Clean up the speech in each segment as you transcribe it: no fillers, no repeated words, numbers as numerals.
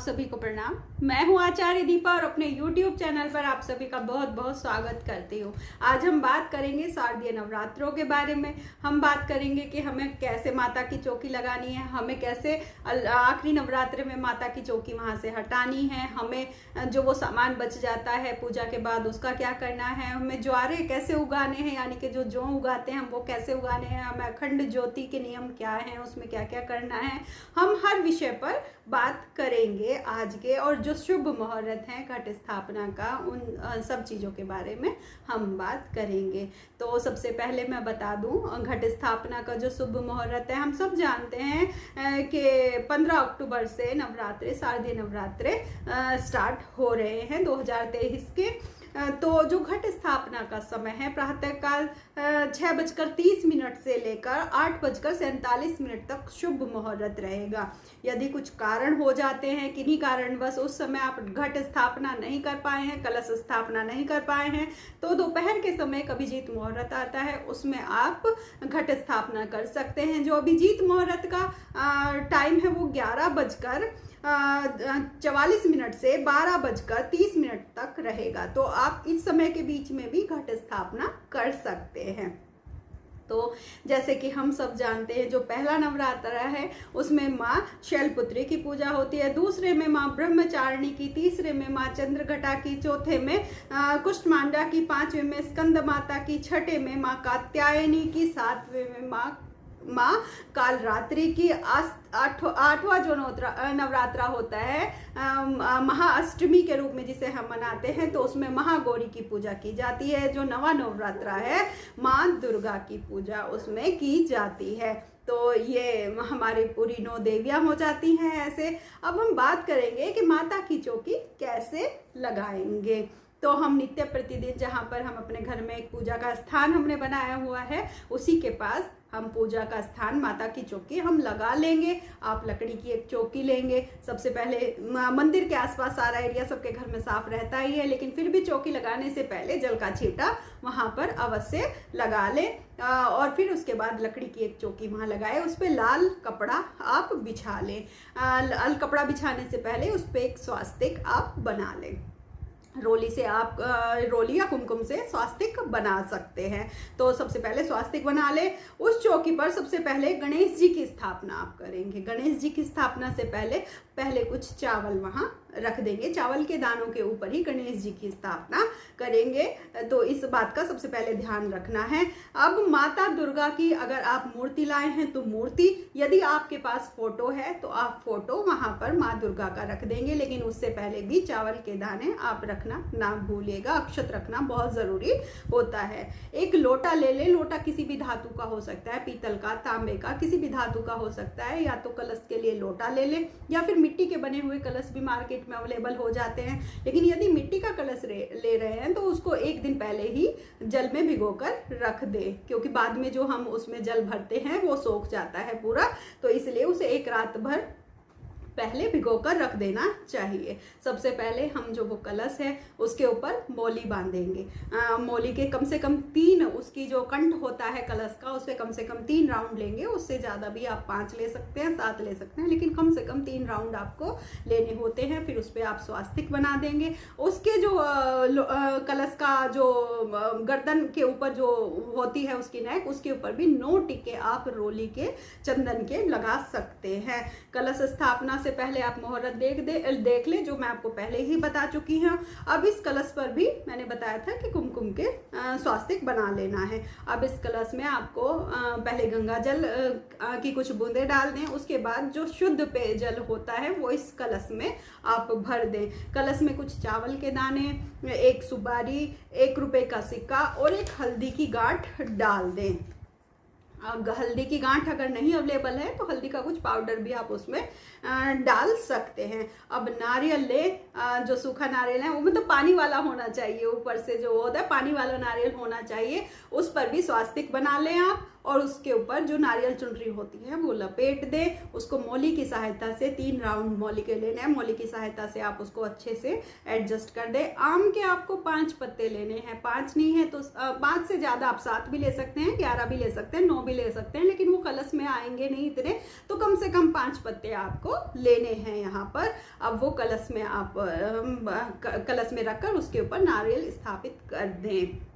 सभी को प्रणाम। मैं हूं आचार्य दीपा और अपने YouTube चैनल पर आप सभी का बहुत बहुत स्वागत करती हूं। आज हम बात करेंगे शारदीय नवरात्रों के बारे में। हम बात करेंगे कि हमें कैसे माता की चौकी लगानी है, हमें कैसे आखिरी नवरात्र में माता की चौकी वहां से हटानी है, हमें जो वो सामान बच जाता है पूजा के बाद उसका क्या करना है, हमें ज्वारे कैसे उगाने हैं, यानी कि जो जौ उगाते हैं हम वो कैसे उगाने हैं, हमें अखंड ज्योति के नियम क्या हैं, उसमें क्या क्या करना है। हम हर विषय पर बात करेंगे आज के, और जो शुभ मुहूर्त है घट स्थापना का, उन सब चीज़ों के बारे में हम बात करेंगे। तो सबसे पहले मैं बता दूं, घट स्थापना का जो शुभ मुहूर्त है, हम सब जानते हैं कि 15 अक्टूबर से नवरात्रे, शारदीय नवरात्रे स्टार्ट हो रहे हैं 2023 के। तो जो घट स्थापना का समय है प्रातःकाल 6:30 से लेकर 8:47 तक शुभ मुहूर्त रहेगा। यदि कुछ कारण हो जाते हैं, किन्हीं कारणवश उस समय आप घट स्थापना नहीं कर पाए हैं, कलश स्थापना नहीं कर पाए हैं, तो दोपहर के समय अभिजीत मुहूर्त आता है, उसमें आप घट स्थापना कर सकते हैं। जो अभिजीत मुहूर्त का टाइम है वो 11:44 से 12:30 तक रहेगा। तो आप इस समय के बीच में भी घट स्थापना कर सकते हैं। तो जैसे कि हम सब जानते हैं, जो पहला नवरात्र है उसमें माँ शैलपुत्री की पूजा होती है, दूसरे में माँ ब्रह्मचारिणी की, तीसरे में माँ चंद्रघटा की, चौथे में कुष्ठमांडा की, पांचवें में स्कंद माता की, छठे में माँ कात्यायनी की, सातवें में माँ कालरात्रि की, आठवां जो नवरात्रा होता है महाअष्टमी के रूप में जिसे हम मनाते हैं, तो उसमें महागौरी की पूजा की जाती है। जो नवा नवरात्रा है माँ दुर्गा की पूजा उसमें की जाती है। तो ये हमारी पूरी 9 देवियां हो जाती हैं ऐसे। अब हम बात करेंगे कि माता की चौकी कैसे लगाएंगे। तो हम नित्य प्रतिदिन जहाँ पर हम अपने घर में एक पूजा का स्थान हमने बनाया हुआ है, उसी के पास हम पूजा का स्थान माता की चौकी हम लगा लेंगे। आप लकड़ी की एक चौकी लेंगे। सबसे पहले मंदिर के आसपास सारा एरिया सबके घर में साफ रहता ही है, लेकिन फिर भी चौकी लगाने से पहले जल का छींटा वहां पर अवश्य लगा ले, और फिर उसके बाद लकड़ी की एक चौकी वहां लगाए, उस पर लाल कपड़ा आप बिछा लें। लाल कपड़ा बिछाने से पहले उस पर एक स्वास्तिक आप बना लें। रोली से आप रोली या कुमकुम से स्वास्तिक बना सकते हैं। तो सबसे पहले स्वास्तिक बना ले। उस चौकी पर सबसे पहले गणेश जी की स्थापना आप करेंगे। गणेश जी की स्थापना से पहले कुछ चावल वहां रख देंगे। चावल के दानों के ऊपर ही गणेश जी की स्थापना करेंगे। तो इस बात का सबसे पहले ध्यान रखना है। अब माता दुर्गा की अगर आप मूर्ति लाए हैं तो मूर्ति, यदि आपके पास फोटो है तो आप फोटो वहां पर माँ दुर्गा का रख देंगे, लेकिन उससे पहले भी चावल के दाने आप रखना ना भूलिएगा। अक्षत रखना बहुत जरूरी होता है। एक लोटा ले ले। लोटा किसी भी धातु का हो सकता है, पीतल का, तांबे का, किसी भी धातु का हो सकता है। या तो कलश के लिए लोटा ले ले, या फिर मिट्टी के बने हुए कलश भी मार्केट में अवेलेबल हो जाते हैं। लेकिन यदि मिट्टी का कलश ले रहे हैं तो उसको एक दिन पहले ही जल में भिगोकर रख दे, क्योंकि बाद में जो हम उसमें जल भरते हैं वो सोख जाता है पूरा। तो इसलिए उसे एक रात भर पहले भिगोकर रख देना चाहिए। सबसे पहले हम जो वो कलश है उसके ऊपर मौली बांधेंगे। मौली के कम से कम 3, उसकी जो कंठ होता है कलश का, उस पर कम से कम 3 राउंड लेंगे। उससे ज़्यादा भी आप 5 ले सकते हैं, 7 ले सकते हैं, लेकिन कम से कम 3 राउंड आपको लेने होते हैं। फिर उस पर आप स्वास्तिक बना देंगे। उसके जो कलश का जो गर्दन के ऊपर जो होती है उसकी नेक, उसके ऊपर भी 9 टिके आप रोली के, चंदन के लगा सकते हैं। कलश स्थापना से पहले आप मुहूर्त देख ले, जो मैं आपको पहले ही बता चुकी हूँ। अब इस कलश पर भी मैंने बताया था कि कुमकुम के स्वास्तिक बना लेना है। अब इस कलश में आपको पहले गंगा जल की कुछ बूंदे डाल दें। उसके बाद जो शुद्ध पेयजल होता है वो इस कलश में आप भर दें। कलश में कुछ चावल के दाने, एक सुपारी, 1 रुपए का सिक्का और एक हल्दी की गांठ डाल दें। हल्दी की गांठ अगर नहीं अवेलेबल है तो हल्दी का कुछ पाउडर भी आप उसमें डाल सकते हैं। अब नारियल ले, जो सूखा नारियल है वो मतलब पानी वाला होना चाहिए, ऊपर से जो होता है पानी वाला नारियल होना चाहिए। उस पर भी स्वास्तिक बना लें आप, और उसके ऊपर जो नारियल चुनरी होती है वो लपेट दें। उसको मौली की सहायता से 3 राउंड मौली के लेने हैं, मौली की सहायता से आप उसको अच्छे से एडजस्ट कर दें। आम के आपको 5 पत्ते लेने हैं, 5 नहीं है तो 5 से ज़्यादा आप 7 भी ले सकते हैं, 11 भी ले सकते हैं, 9 भी ले सकते हैं, लेकिन वो कलश में आएंगे नहीं इतने, तो कम से कम 5 पत्ते आपको लेने हैं यहाँ पर। अब वो कलश में आप कलश में रखकर उसके ऊपर नारियल स्थापित कर दें।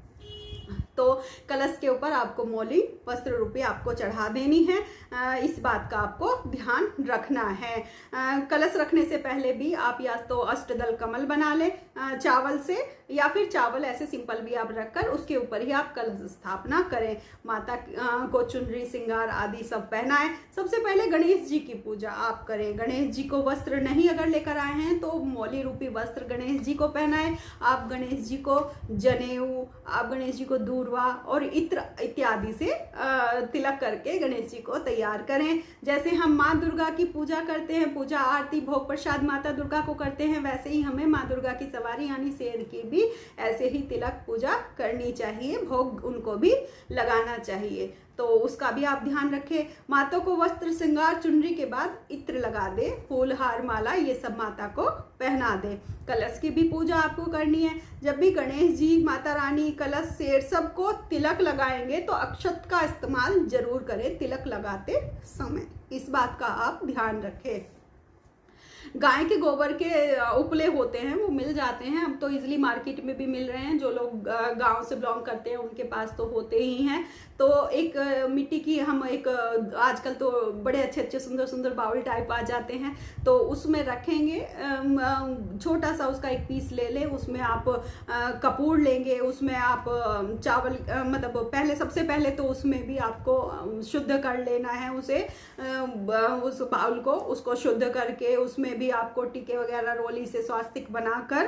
तो कलश के ऊपर आपको मौली वस्त्र रूपी आपको चढ़ा देनी है। इस बात का आपको ध्यान रखना है। कलश रखने से पहले भी आप या तो अष्टदल कमल बना लें चावल से, या फिर चावल ऐसे सिंपल भी आप रखकर उसके ऊपर ही आप कलश स्थापना करें। माता को चुनरी श्रृंगार आदि सब पहनाएं। सबसे पहले गणेश जी की पूजा आप करें। गणेश जी को वस्त्र नहीं अगर लेकर आए हैं तो मौली रूपी वस्त्र गणेश जी को पहनाएं। आप गणेश जी को जनेऊ, आप गणेश जी को दूर्वा और इत्र इत्यादि से तिलक करके गणेश जी को तैयार करें। जैसे हम माँ दुर्गा की पूजा करते हैं, पूजा आरती भोग प्रसाद माता दुर्गा को करते हैं, वैसे ही हमें माँ दुर्गा की सवारी यानी शेर की भी ऐसे ही तिलक पूजा करनी चाहिए, भोग उनको भी लगाना चाहिए। तो उसका भी आप ध्यान रखें। माता को वस्त्र श्रृंगार चुनरी के बाद इत्र लगा दे, फूल हार माला ये सब माता को पहना दे। कलश की भी पूजा आपको करनी है। जब भी गणेश जी, माता रानी, कलश, शेर सबको तिलक लगाएंगे तो अक्षत का इस्तेमाल जरूर करें तिलक लगाते समय। इस बात का आप ध्यान रखें। गाय के गोबर के उपले होते हैं वो मिल जाते हैं, अब तो इजीली मार्केट में भी मिल रहे हैं। जो लोग गांव से बिलोंग करते हैं उनके पास तो होते ही हैं। तो एक मिट्टी की हम एक आजकल तो बड़े अच्छे अच्छे सुंदर सुंदर बाउल टाइप आ जाते हैं, तो उसमें रखेंगे। छोटा सा उसका एक पीस ले लें, उसमें आप कपूर लेंगे, उसमें आप चावल मतलब पहले सबसे पहले तो उसमें भी आपको शुद्ध कर लेना है उसे, उस बाउल को, उसको शुद्ध करके उसमें भी आपको टीके वगैरह रोली से स्वास्तिक बनाकर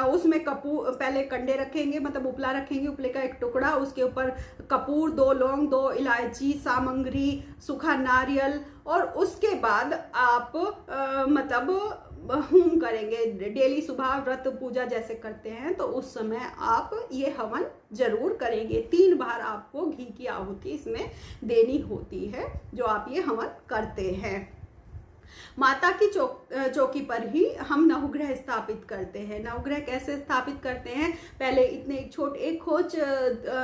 उसमें कपूर पहले कंडे रखेंगे, मतलब उपला रखेंगे, उपले का एक टुकड़ा, उसके ऊपर कपूर, 2 लौंग, 2 इलायची, सामग्री, सूखा नारियल, और उसके बाद आप मतलब होम करेंगे। डेली सुबह व्रत पूजा जैसे करते हैं तो उस समय आप ये हवन जरूर करेंगे। 3 बार आपको घी की आहुति इसमें देनी होती है जो आप ये हवन करते हैं। माता की चौकी पर ही हम नवग्रह स्थापित करते हैं। नवग्रह कैसे स्थापित करते हैं? पहले इतने एक खोज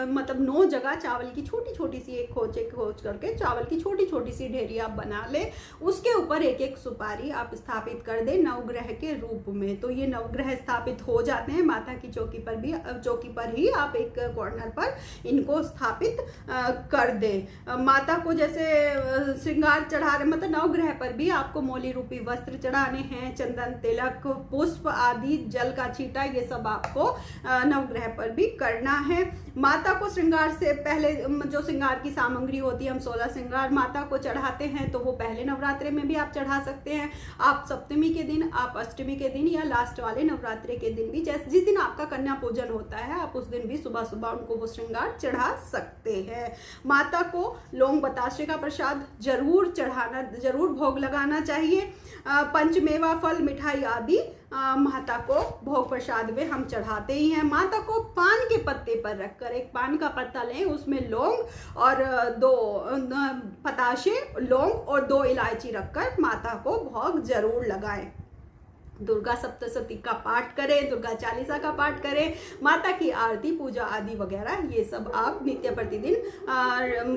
मतलब 9 जगह चावल की छोटी छोटी सी एक खोज करके चावल की छोटी छोटी सी ढेरी आप बना ले, उसके ऊपर एक एक सुपारी आप स्थापित कर दें नवग्रह के रूप में। तो ये नवग्रह स्थापित हो जाते हैं। माता की चौकी पर ही आप एक कॉर्नर पर इनको स्थापित कर दें। माता को जैसे श्रृंगार चढ़ा रहे, मतलब नवग्रह पर भी आपको मौली रूपी वस्त्र चढ़ाने हैं, चंदन, तिलक, पुष्प आदि, जल का छींटा, ये सब आपको नवग्रह पर भी करना है। माता को श्रृंगार से पहले जो श्रृंगार की सामग्री होती है, हम 16 श्रृंगार माता को चढ़ाते हैं, तो वो पहले नवरात्रे में भी आप चढ़ा सकते हैं। आप सप्तमी के दिन, आप अष्टमी के दिन, या लास्ट वाले नवरात्रे के दिन भी, जैसे जिस दिन आपका कन्या पूजन होता है आप उस दिन भी सुबह सुबह उनको वो श्रृंगार चढ़ा सकते हैं। माता को लौंग बताशे का प्रसाद जरूर चढ़ाना, जरूर भोग लगाना चाहिए। पंचमेवा फल, मिठाई आदि माता को भोग प्रसाद में हम चढ़ाते ही हैं। माता को पान के पत्ते पर रखकर, एक पान का पत्ता लें, उसमें लौंग और 2 पताशे, लौंग और 2 इलायची रखकर माता को भोग जरूर लगाएं। दुर्गा सप्तशती का पाठ करें, दुर्गा चालीसा का पाठ करें, माता की आरती, पूजा आदि वगैरह ये सब आप नित्य प्रतिदिन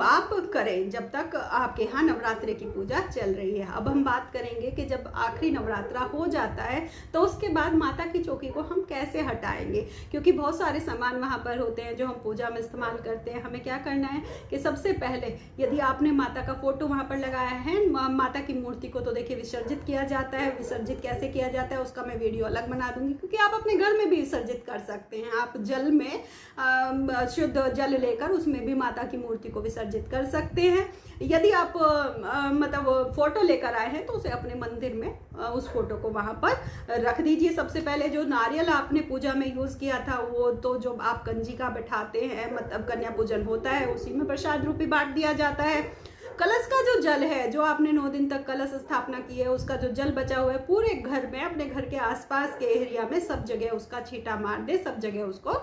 आप करें जब तक आपके यहाँ नवरात्रि की पूजा चल रही है। अब हम बात करेंगे कि जब आखिरी नवरात्रा हो जाता है तो उसके बाद माता की चौकी को हम कैसे हटाएंगे, क्योंकि बहुत सारे सामान वहाँ पर होते हैं जो हम पूजा में इस्तेमाल करते हैं। हमें क्या करना है कि सबसे पहले यदि आपने माता का फोटो वहाँ पर लगाया है, माता की मूर्ति को तो देखिए विसर्जित किया जाता है। विसर्जित कैसे किया जाता है उसका मैं वीडियो अलग बना दूंगी, क्योंकि आप अपने घर में भी विसर्जित कर सकते हैं। आप जल में शुद्ध जल लेकर उसमें भी माता की मूर्ति को विसर्जित कर सकते हैं। यदि आप मतलब फोटो लेकर आए हैं तो उसे अपने मंदिर में उस फोटो को वहां पर रख दीजिए। सबसे पहले जो नारियल आपने पूजा में यूज किया था वो तो जो आप कंजिका बैठाते हैं, मतलब कन्या पूजन होता है, उसी में प्रसाद रूपी बांट दिया जाता है। कलश का जो जल है, जो आपने 9 दिन तक कलश स्थापना की है, उसका जो जल बचा हुआ है पूरे घर में, अपने घर के आसपास के एरिया में सब जगह उसका छींटा मार दे, सब जगह उसको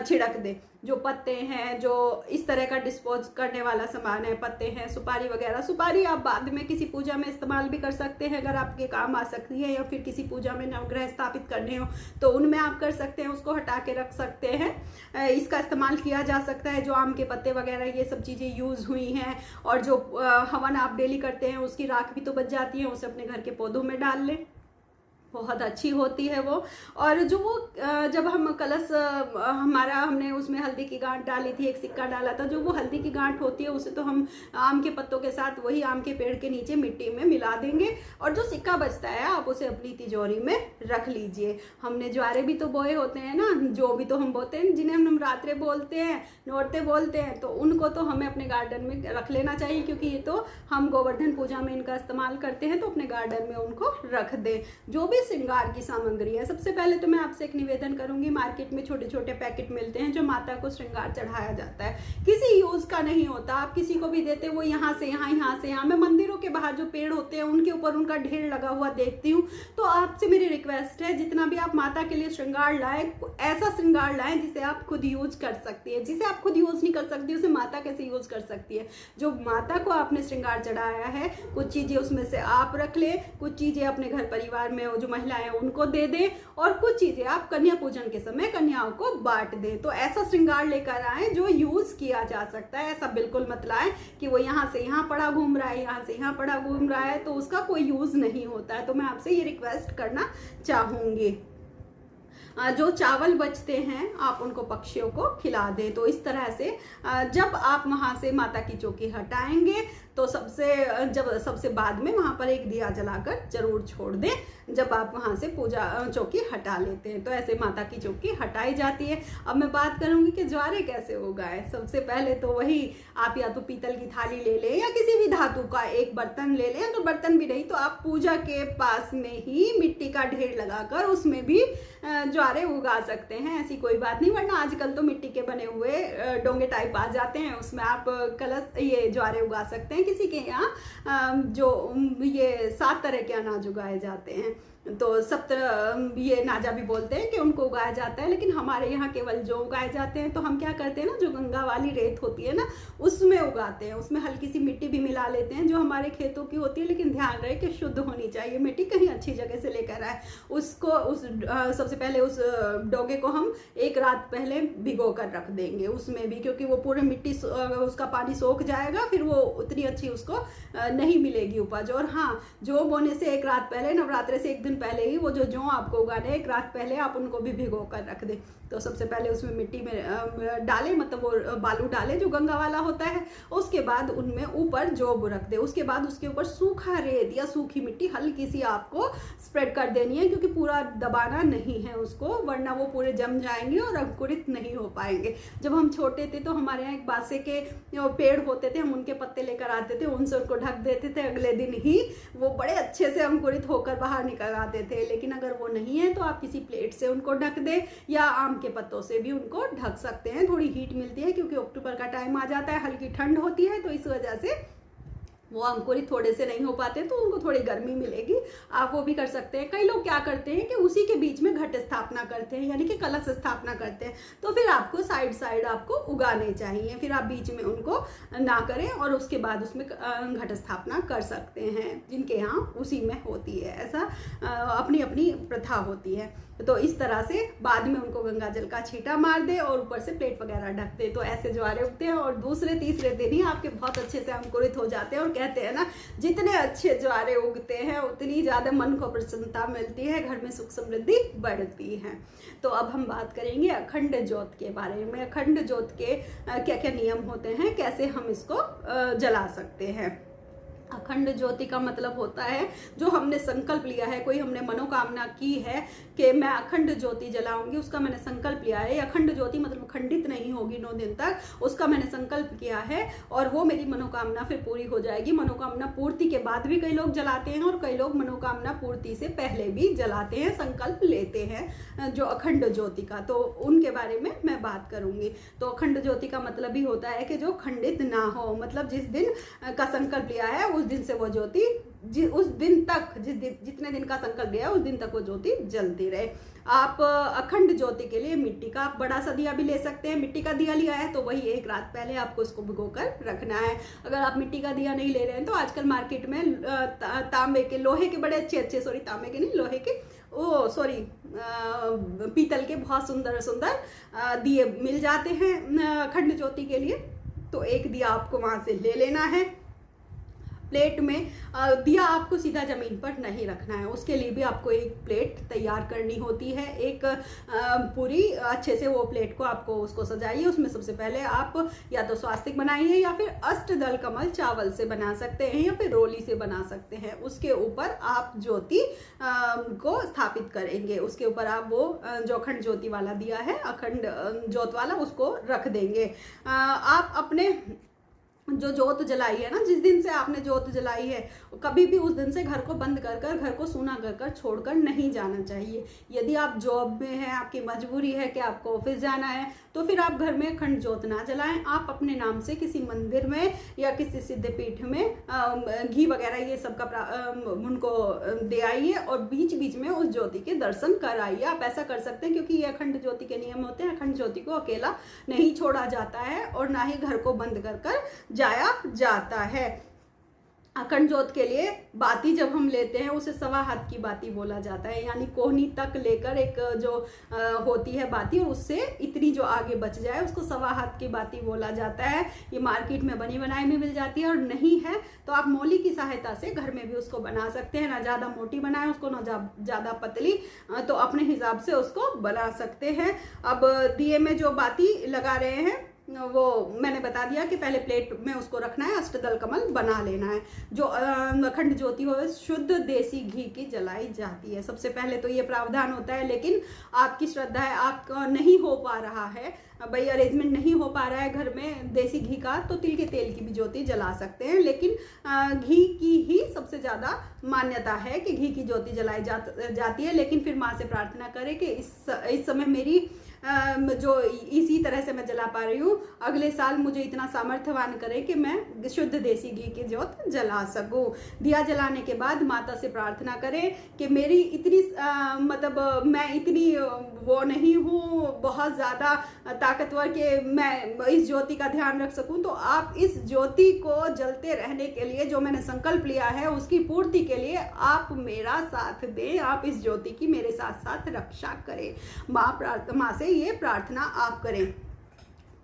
छिड़क दे। जो पत्ते हैं, जो इस तरह का डिस्पोज करने वाला सामान है, पत्ते हैं, सुपारी वगैरह। सुपारी आप बाद में किसी पूजा में इस्तेमाल भी कर सकते हैं अगर आपके काम आ सकती है, या फिर किसी पूजा में नवग्रह स्थापित करने हो तो उनमें आप कर सकते हैं, उसको हटा के रख सकते हैं। इसका इस्तेमाल किया जा सकता है। जो आम के पत्ते वगैरह ये सब चीज़ें यूज़ हुई हैं, और जो हवन आप डेली करते हैं उसकी राख भी तो बच जाती है, उसे अपने घर के पौधों में डाल लें, बहुत अच्छी होती है वो। और जो वो जब हम कलश हमारा हमने उसमें हल्दी की गांठ डाली थी, एक सिक्का डाला था, जो वो हल्दी की गांठ होती है उसे तो हम आम के पत्तों के साथ वही आम के पेड़ के नीचे मिट्टी में मिला देंगे, और जो सिक्का बचता है आप उसे अपनी तिजोरी में रख लीजिए। हमने ज्वारे भी तो बोए होते हैं ना, जो भी तो हम बोते हैं, जिन्हें हम नवरात्रे बोलते हैं, नौरते बोलते हैं, तो उनको तो हमें अपने गार्डन में रख लेना चाहिए, क्योंकि ये तो हम गोवर्धन पूजा में इनका इस्तेमाल करते हैं, तो अपने गार्डन में उनको रख दें। जो भी श्रृंगार की सामग्री है, सबसे पहले तो मैं आपसे एक निवेदन करूंगी, मार्केट में छोटे छोटे पैकेट मिलते हैं जो माता को श्रृंगार चढ़ाया जाता है, किसी यूज का नहीं होता, आप किसी को भी देते वो यहाँ से यहाँ, यहाँ से यहाँ। मैं मंदिरों के बाहर जो पेड़ होते हैं उनके ऊपर उनका ढेर लगा हुआ देखती हूँ। तो आपसे मेरी रिक्वेस्ट है, जितना भी आप माता के लिए श्रृंगार लाएं, ऐसा श्रृंगार लाएं जिसे आप खुद यूज कर सकती है। जिसे आप खुद यूज नहीं कर सकती उसे माता कैसे यूज कर सकती है। जो माता को आपने श्रृंगार चढ़ाया है, कुछ चीजें उसमें से आप रख ले, कुछ चीजें अपने घर परिवार में जो महिलाएं उनको दे दें, और कुछ चीजें आप कन्या पूजन के समय कन्याओं को बांट दें। तो ऐसा श्रृंगार लेकर आए जो यूज किया जा सकता है। ऐसा बिल्कुल मत लाएं कि वो यहाँ से यहाँ पड़ा घूम रहा है, यहाँ से यहाँ पड़ा घूम रहा है, तो उसका कोई यूज नहीं होता है। तो मैं आपसे ये रिक्वेस्ट करना चाहूंगी। जो चावल बचते हैं आप उनको पक्षियों को खिला दें। तो इस तरह से जब आप वहाँ से माता की चौकी हटाएंगे तो सबसे बाद में वहाँ पर एक दिया जलाकर जरूर छोड़ दें, जब आप वहाँ से पूजा चौकी हटा लेते हैं। तो ऐसे माता की चौकी हटाई जाती है। अब मैं बात करूँगी कि ज्वारे कैसे उगाए। सबसे पहले तो वही आप या तो पीतल की थाली ले लें या किसी भी धातु का एक बर्तन ले लें। अगर बर्तन भी नहीं तो आप पूजा के पास में ही मिट्टी का ढेर लगाकर उसमें भी ज्वारे उगा सकते हैं। ऐसी कोई बात नहीं, वरना आजकल तो मिट्टी के बने हुए डोंगे टाइप आ जाते हैं, उसमें आप कलश ये ज्वारे उगा सकते हैं। किसी के यहाँ जो ये 7 तरह के अनाज उगाए जाते हैं, तो ये नाजा भी बोलते हैं कि उनको उगाया जाता है, लेकिन हमारे यहाँ केवल जो उगाए जाते हैं तो हम क्या करते हैं ना, जो गंगा वाली रेत होती है ना उसमें उगाते हैं। उसमें हल्की सी मिट्टी भी मिला लेते हैं जो हमारे खेतों की होती है, लेकिन ध्यान रहे कि शुद्ध होनी चाहिए मिट्टी, कहीं अच्छी जगह से लेकर आए उसको। सबसे पहले उस डोगे को हम एक रात पहले भिगो कर रख देंगे उसमें भी, क्योंकि वो पूरे मिट्टी उसका पानी सोख जाएगा, फिर वो उतनी अच्छी उसको नहीं मिलेगी उपज। और हाँ, जो बोने से एक रात पहले, नवरात्रे से एक दिन पहले ही वो जो आपको उगाने हैं एक रात पहले आप उनको भी भिगो कर रख दें। तो सबसे पहले उसमें मिट्टी में डालें, मतलब वो बालू डालें जो गंगा वाला होता है। उसके बाद उनमें ऊपर जौब रख दें। उसके बाद उसके ऊपर सूखा रेत या सूखी मिट्टी हल्की सी आपको स्प्रेड कर देनी है, क्योंकि पूरा दबाना नहीं है उसको, वरना वो पूरे जम जाएंगे और अंकुरित नहीं हो पाएंगे। जब हम छोटे थे तो हमारे यहाँ एक बासे के पेड़ होते थे, हम उनके पत्ते लेकर आते थे, उनसे उनको ढक देते थे, अगले दिन ही वो बड़े अच्छे से अंकुरित होकर बाहर निकल आते थे। लेकिन अगर वो नहीं है तो आप किसी प्लेट से उनको ढक दें, या आम के पत्तों से भी उनको ढक सकते हैं। थोड़ी हीट मिलती है क्योंकि अक्टूबर का टाइम आ जाता है, हल्की ठंड होती है, तो इस वजह से वो अंकुरित थोड़े से नहीं हो पाते, तो उनको थोड़ी गर्मी मिलेगी। आप वो भी कर सकते हैं। कई लोग क्या करते हैं कि उसी के बीच में घट स्थापना करते हैं, यानी कि कलश स्थापना करते हैं। तो फिर आपको साइड आपको उगाने चाहिए, फिर आप बीच में उनको ना करें और उसके बाद उसमें घट स्थापना कर सकते हैं, जिनके यहाँ उसी में होती है। ऐसा अपनी अपनी प्रथा होती है। तो इस तरह से बाद में उनको गंगा जल का छींटा मार दे और ऊपर से प्लेट वगैरह ढक दे। तो ऐसे ज्वारे उगते हैं और दूसरे तीसरे दिन ही आपके बहुत अच्छे से अंकुरित हो जाते हैं। और कहते हैं ना, जितने अच्छे ज्वारे उगते हैं उतनी ज़्यादा मन को प्रसन्नता मिलती है, घर में सुख समृद्धि बढ़ती है। तो अब हम बात करेंगे अखंड ज्योत के बारे में। अखंड ज्योत के क्या क्या नियम होते हैं, कैसे हम इसको जला सकते हैं। अखंड ज्योति का मतलब होता है जो हमने संकल्प लिया है, कोई हमने मनोकामना की है कि मैं अखंड ज्योति जलाऊंगी, उसका मैंने संकल्प लिया है। अखंड ज्योति मतलब खंडित नहीं होगी 9 दिन तक, उसका मैंने संकल्प किया है और वो मेरी मनोकामना फिर पूरी हो जाएगी। मनोकामना पूर्ति के बाद भी कई लोग जलाते हैं और कई लोग मनोकामना पूर्ति से पहले भी जलाते हैं, संकल्प लेते हैं जो अखंड ज्योति का। तो उनके बारे में मैं बात करूंगी। तो अखंड ज्योति का मतलब ही होता है कि जो खंडित ना हो, मतलब जिस दिन का संकल्प लिया है उस उस दिन से वो ज्योति उस दिन तक जितने दिन का संकल्प लिया है उस दिन तक वो ज्योति जलती रहे। आप अखंड ज्योति के लिए मिट्टी का बड़ा सा दिया भी ले सकते हैं। मिट्टी का दिया लिया है तो वही एक रात पहले आपको उसको भिगोकर रखना है। अगर आप मिट्टी का दिया नहीं ले रहे हैं तो आजकल मार्केट में तांबे के, लोहे के बड़े अच्छे सॉरी तांबे के नहीं, लोहे के पीतल के बहुत सुंदर सुंदर दिए मिल जाते हैं अखंड ज्योति के लिए। तो एक दिया आपको वहां से ले लेना है। प्लेट में दिया आपको सीधा जमीन पर नहीं रखना है, उसके लिए भी आपको एक प्लेट तैयार करनी होती है। एक पूरी अच्छे से वो प्लेट को आपको उसको सजाइए। उसमें सबसे पहले आप या तो स्वास्तिक बनाइए या फिर अष्टदल कमल चावल से बना सकते हैं या फिर रोली से बना सकते हैं। उसके ऊपर आप ज्योति को स्थापित करेंगे। उसके ऊपर आप वो जो अखंड ज्योति वाला दिया है, अखंड ज्योत वाला, उसको रख देंगे। आप अपने जो जोत जलाई है ना, जिस दिन से आपने जोत जलाई है, कभी भी उस दिन से घर को बंद कर कर, घर को सूना कर कर छोड़कर नहीं जाना चाहिए। यदि आप जॉब में हैं, आपकी मजबूरी है कि आपको ऑफिस जाना है, तो फिर आप घर में अखंड जोत ना जलाएं। आप अपने नाम से किसी मंदिर में या किसी सिद्ध पीठ में घी वगैरह ये सब का उनको दे आइए और बीच बीच में उस ज्योति के दर्शन कराइए। आप ऐसा कर सकते हैं क्योंकि ये अखंड ज्योति के नियम होते हैं। अखंड ज्योति को अकेला नहीं छोड़ा जाता है और ना ही घर को बंद कर कर जाया जाता है। अखंड ज्योत के लिए बाती जब हम लेते हैं उसे सवा हाथ की बाती बोला जाता है, यानी कोहनी तक लेकर एक जो होती है बाती, और उससे इतनी जो आगे बच जाए उसको सवा हाथ की बाती बोला जाता है। ये मार्केट में बनी बनाई में मिल जाती है, और नहीं है तो आप मोली की सहायता से घर में भी उसको बना सकते हैं। ना ज़्यादा मोटी बनाए उसको, ना ज़्यादा पतली, तो अपने हिसाब से उसको बना सकते हैं। अब दिए में जो बाती लगा रहे हैं वो मैंने बता दिया कि पहले प्लेट में उसको रखना है, अष्टदल कमल बना लेना है। जो अखंड ज्योति हो शुद्ध देसी घी की जलाई जाती है। सबसे पहले तो ये प्रावधान होता है, लेकिन आपकी श्रद्धा है, आपका नहीं हो पा रहा है भाई, अरेंजमेंट नहीं हो पा रहा है घर में देसी घी का, तो तिल के तेल की भी ज्योति जला सकते हैं। लेकिन घी की ही सबसे ज़्यादा मान्यता है कि घी की ज्योति जलाई जाती है। लेकिन फिर माँ से प्रार्थना करें कि इस समय मेरी जो इसी तरह से मैं जला पा रही हूँ, अगले साल मुझे इतना सामर्थ्यवान करे कि मैं शुद्ध देसी घी की ज्योत जला सकूँ। दिया जलाने के बाद माता से प्रार्थना करें कि मेरी इतनी मतलब मैं इतनी वो नहीं हूँ बहुत ज़्यादा ताकतवर कि मैं इस ज्योति का ध्यान रख सकूँ। तो आप इस ज्योति को जलते रहने के लिए जो मैंने संकल्प लिया है उसकी पूर्ति के लिए आप मेरा साथ दें, आप इस ज्योति की मेरे साथ साथ रक्षा करें। माँ से ये प्रार्थना आप करें।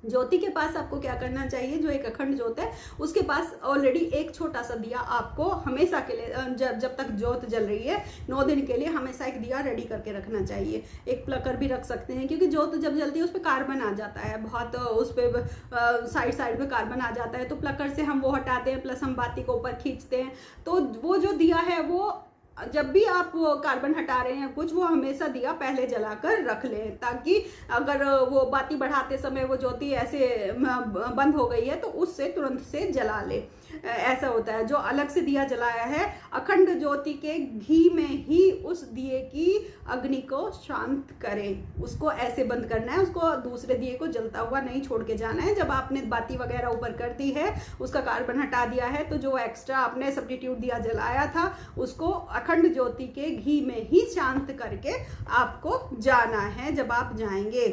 ज्योति के पास आपको क्या करना चाहिए, जो एक अखंड ज्योत है उसके पास ऑलरेडी एक छोटा सा दिया आपको हमेशा के लिए जब तक ज्योत जल रही है 9 दिन के लिए हमेशा एक दिया रेडी करके रखना चाहिए। एक प्लकर भी रख सकते हैं, क्योंकि ज्योत जब जलती है उस पर कार्बन आ जाता है बहुत, उस पर साइड में कार्बन आ जाता है, तो प्लकर से हम वो हटाते हैं, प्लस हम बाती को ऊपर खींचते हैं। तो वो जो दिया है वो जब भी आप वो कार्बन हटा रहे हैं कुछ, वो हमेशा दिया पहले जलाकर रख लें, ताकि अगर वो बाती बढ़ाते समय वो ज्योति ऐसे बंद हो गई है तो उससे तुरंत से जला ले। ऐसा होता है। जो अलग से दिया जलाया है अखंड ज्योति के घी में ही उस दिए की अग्नि को शांत करें, उसको ऐसे बंद करना है, उसको दूसरे दिए को जलता हुआ नहीं छोड़ के जाना है। जब आपने बाती वगैरह ऊपर कर दी है, उसका कार्बन हटा दिया है, तो जो एक्स्ट्रा आपने सब्स्टिट्यूट दिया जलाया था उसको अखंड ज्योति के घी में ही शांत करके आपको जाना है। जब आप जाएंगे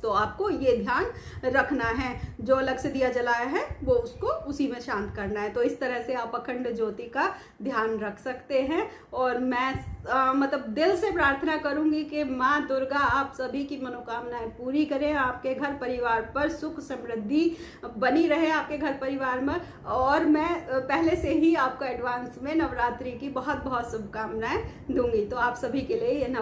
तो आपको ये ध्यान रखना है, जो अलग से दिया जलाया है वो उसको उसी में शांत करना है। तो इस तरह से आप अखंड ज्योति का ध्यान रख सकते हैं। और मैं मतलब दिल से प्रार्थना करूंगी कि माँ दुर्गा आप सभी की मनोकामनाएं पूरी करें, आपके घर परिवार पर सुख समृद्धि बनी रहे आपके घर परिवार में। और मैं पहले से ही आपको एडवांस में नवरात्रि की बहुत बहुत शुभकामनाएं दूंगी। तो आप सभी के लिए ये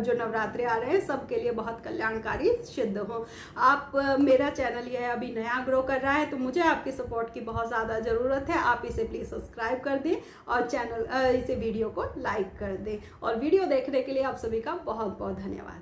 जो नवरात्रि आ रहे हैं सबके लिए बहुत कल्याणकारी सिद्ध हो। आप मेरा चैनल ये अभी नया ग्रो कर रहा है, तो मुझे आपके सपोर्ट की बहुत ज़्यादा ज़रूरत है। आप इसे प्लीज़ सब्सक्राइब कर दें और इसे वीडियो को लाइक कर दें। और वीडियो देखने के लिए आप सभी का बहुत बहुत धन्यवाद।